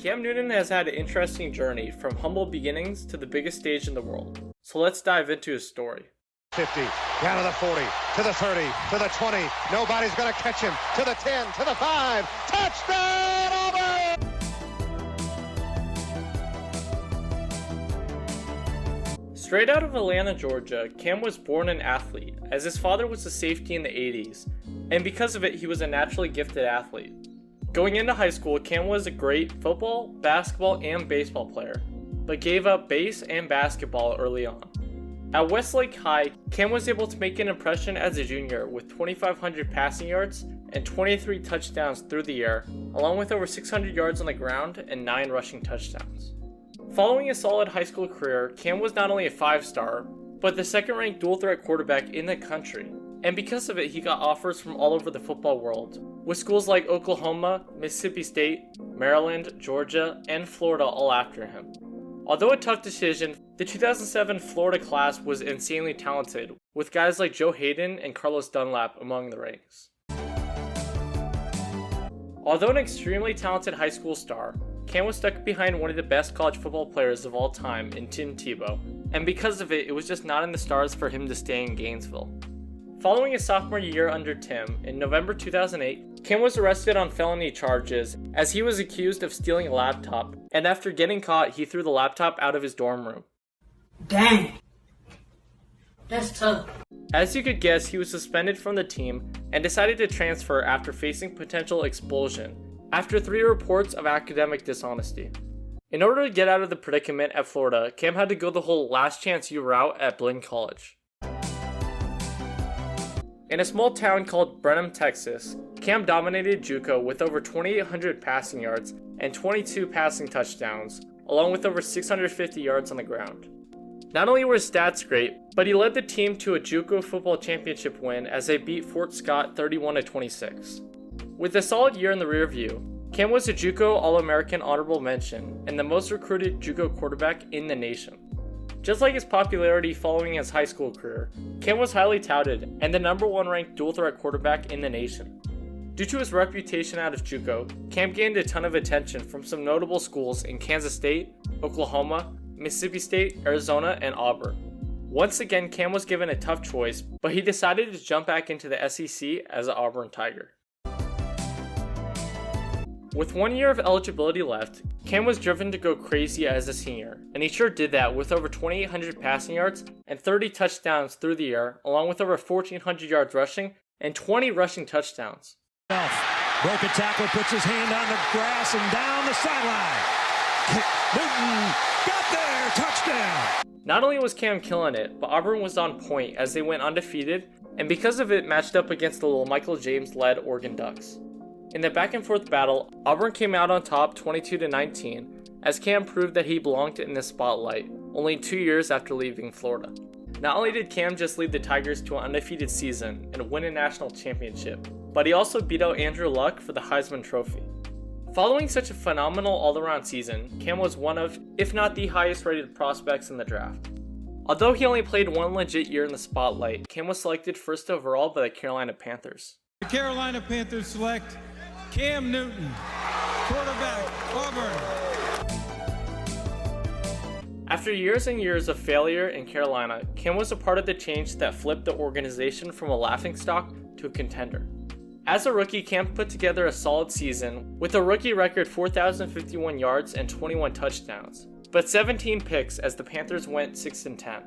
Cam Newton has had an interesting journey from humble beginnings to the biggest stage in the world. So let's dive into his story. 50, down to the 40, to the 30, to the 20. Nobody's going to catch him. To the 10, to the 5. Touchdown, Auburn! Straight out of Atlanta, Georgia, Cam was born an athlete, as his father was a safety in the 80s, and because of it, he was a naturally gifted athlete. Going into high school, Cam was a great football, basketball, and baseball player, but gave up base and basketball early on. At Westlake High, Cam was able to make an impression as a junior with 2,500 passing yards and 23 touchdowns through the air, along with over 600 yards on the ground and 9 rushing touchdowns. Following a solid high school career, Cam was not only a 5-star, but the second-ranked dual-threat quarterback in the country, and because of it, he got offers from all over the football world, with schools like Oklahoma, Mississippi State, Maryland, Georgia, and Florida all after him. Although a tough decision, the 2007 Florida class was insanely talented, with guys like Joe Hayden and Carlos Dunlap among the ranks. Although an extremely talented high school star, Cam was stuck behind one of the best college football players of all time in Tim Tebow, and because of it was just not in the stars for him to stay in Gainesville. Following his sophomore year under Tim, in November 2008, Cam was arrested on felony charges as he was accused of stealing a laptop, and after getting caught, he threw the laptop out of his dorm room. Dang! That's tough. As you could guess, he was suspended from the team and decided to transfer after facing potential expulsion, after 3 reports of academic dishonesty. In order to get out of the predicament at Florida, Cam had to go the whole last chance you route at Blinn College. In a small town called Brenham, Texas, Cam dominated JUCO with over 2,800 passing yards and 22 passing touchdowns, along with over 650 yards on the ground. Not only were his stats great, but he led the team to a JUCO football championship win as they beat Fort Scott 31-26. With a solid year in the rear view, Cam was a JUCO All-American honorable mention and the most recruited JUCO quarterback in the nation. Just like his popularity following his high school career, Cam was highly touted and the #1 ranked dual-threat quarterback in the nation. Due to his reputation out of JUCO, Cam gained a ton of attention from some notable schools in Kansas State, Oklahoma, Mississippi State, Arizona, and Auburn. Once again, Cam was given a tough choice, but he decided to jump back into the SEC as an Auburn Tiger. With 1 year of eligibility left, Cam was driven to go crazy as a senior, and he sure did that with over 2,800 passing yards and 30 touchdowns through the air, along with over 1,400 yards rushing and 20 rushing touchdowns. Broke a tackle, puts his hand on the grass and down the sideline. Newton got there, touchdown! Not only was Cam killing it, but Auburn was on point as they went undefeated, and because of it matched up against the little Michael James-led Oregon Ducks. In the back-and-forth battle, Auburn came out on top 22-19, as Cam proved that he belonged in the spotlight, only 2 years after leaving Florida. Not only did Cam just lead the Tigers to an undefeated season and win a national championship, but he also beat out Andrew Luck for the Heisman Trophy. Following such a phenomenal all-around season, Cam was one of, if not the highest-rated prospects in the draft. Although he only played 1 legit year in the spotlight, Cam was selected first overall by the Carolina Panthers. The Carolina Panthers select Cam Newton, quarterback, Auburn. After years and years of failure in Carolina, Cam was a part of the change that flipped the organization from a laughingstock to a contender. As a rookie, Cam put together a solid season with a rookie record 4,051 yards and 21 touchdowns, but 17 picks as the Panthers went 6-10.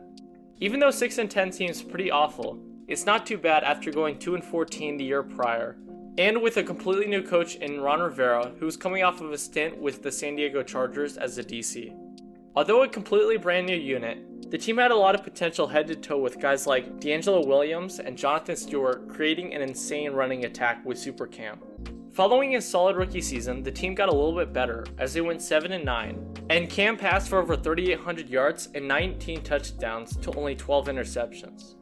Even though 6-10 seems pretty awful, it's not too bad after going 2-14 the year prior, and with a completely new coach in Ron Rivera, who was coming off of a stint with the San Diego Chargers as a DC. Although a completely brand new unit, the team had a lot of potential head to toe with guys like D'Angelo Williams and Jonathan Stewart creating an insane running attack with Super Cam. Following his solid rookie season, the team got a little bit better as they went 7-9, and Cam passed for over 3,800 yards and 19 touchdowns to only 12 interceptions.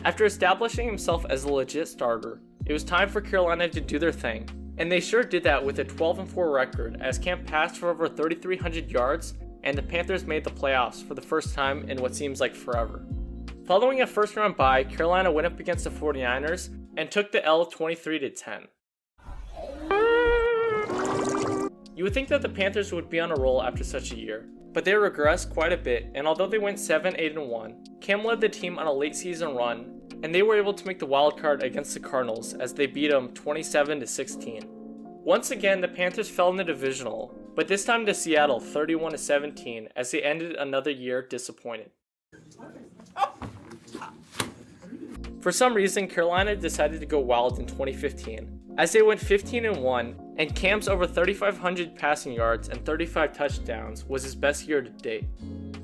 After establishing himself as a legit starter, it was time for Carolina to do their thing, and they sure did that with a 12-4 record as Cam passed for over 3,300 yards and the Panthers made the playoffs for the first time in what seems like forever. Following a first-round bye, Carolina went up against the 49ers and took the L 23-10. You would think that the Panthers would be on a roll after such a year, but they regressed quite a bit, and although they went 7-8-1, Cam led the team on a late season run, and they were able to make the wild card against the Cardinals as they beat them 27-16. Once again, the Panthers fell in the divisional, but this time to Seattle 31-17 as they ended another year disappointed. For some reason, Carolina decided to go wild in 2015, as they went 15-1, and Cam's over 3,500 passing yards and 35 touchdowns was his best year to date.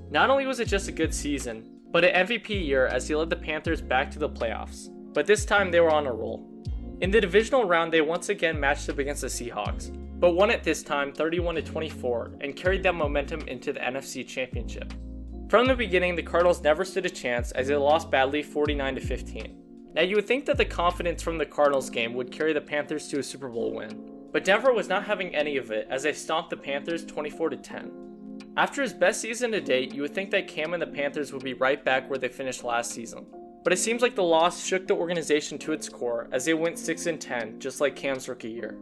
Not only was it just a good season, but an MVP year as he led the Panthers back to the playoffs, but this time they were on a roll. In the divisional round, they once again matched up against the Seahawks, but won it this time 31-24 and carried that momentum into the NFC Championship. From the beginning, the Cardinals never stood a chance as they lost badly 49-15. Now you would think that the confidence from the Cardinals game would carry the Panthers to a Super Bowl win, but Denver was not having any of it as they stomped the Panthers 24-10. After his best season to date, you would think that Cam and the Panthers would be right back where they finished last season. But it seems like the loss shook the organization to its core as they went 6-10, just like Cam's rookie year.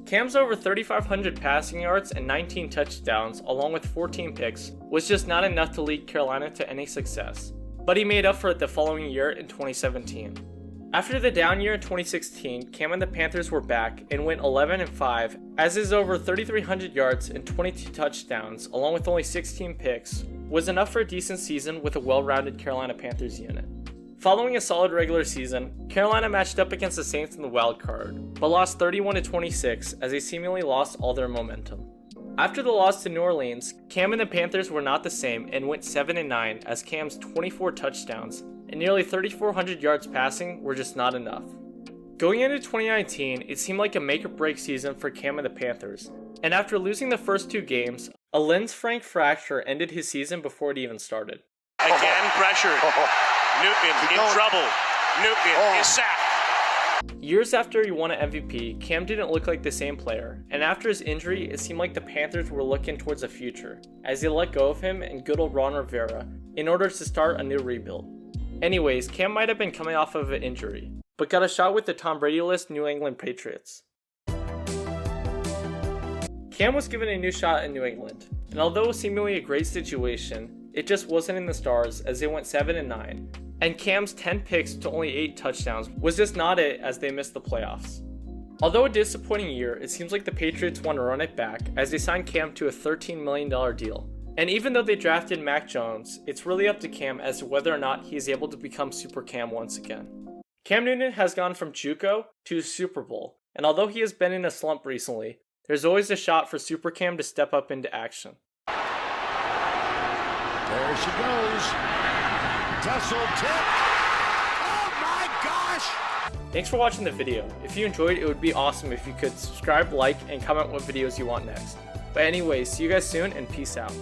Cam's over 3,500 passing yards and 19 touchdowns, along with 14 picks, was just not enough to lead Carolina to any success. But he made up for it the following year in 2017. After the down year in 2016, Cam and the Panthers were back and went 11-5, as his over 3,300 yards and 22 touchdowns, along with only 16 picks, was enough for a decent season with a well-rounded Carolina Panthers unit. Following a solid regular season, Carolina matched up against the Saints in the wild card, but lost 31-26 as they seemingly lost all their momentum. After the loss to New Orleans, Cam and the Panthers were not the same and went 7-9 as Cam's 24 touchdowns and nearly 3,400 yards passing were just not enough. Going into 2019, it seemed like a make-or-break season for Cam and the Panthers, and after losing the first two games, a Linz-Frank fracture ended his season before it even started. Again pressured. Newton in trouble. Newton is sacked. Years after he won an MVP, Cam didn't look like the same player, and after his injury, it seemed like the Panthers were looking towards the future, as they let go of him and good old Ron Rivera in order to start a new rebuild. Anyways, Cam might have been coming off of an injury, but got a shot with the Tom Brady-less New England Patriots. Cam was given a new shot in New England, and although seemingly a great situation, it just wasn't in the stars as they went 7-9, and Cam's 10 picks to only 8 touchdowns was just not it as they missed the playoffs. Although a disappointing year, it seems like the Patriots want to run it back as they signed Cam to a $13 million deal. And even though they drafted Mac Jones, it's really up to Cam as to whether or not he is able to become Super Cam once again. Cam Newton has gone from JUCO to Super Bowl, and although he has been in a slump recently, there's always a shot for Super Cam to step up into action. There she goes. Tussle tip. Oh my gosh! Thanks for watching the video. If you enjoyed, it would be awesome if you could subscribe, like, and comment what videos you want next. But anyways, see you guys soon and peace out.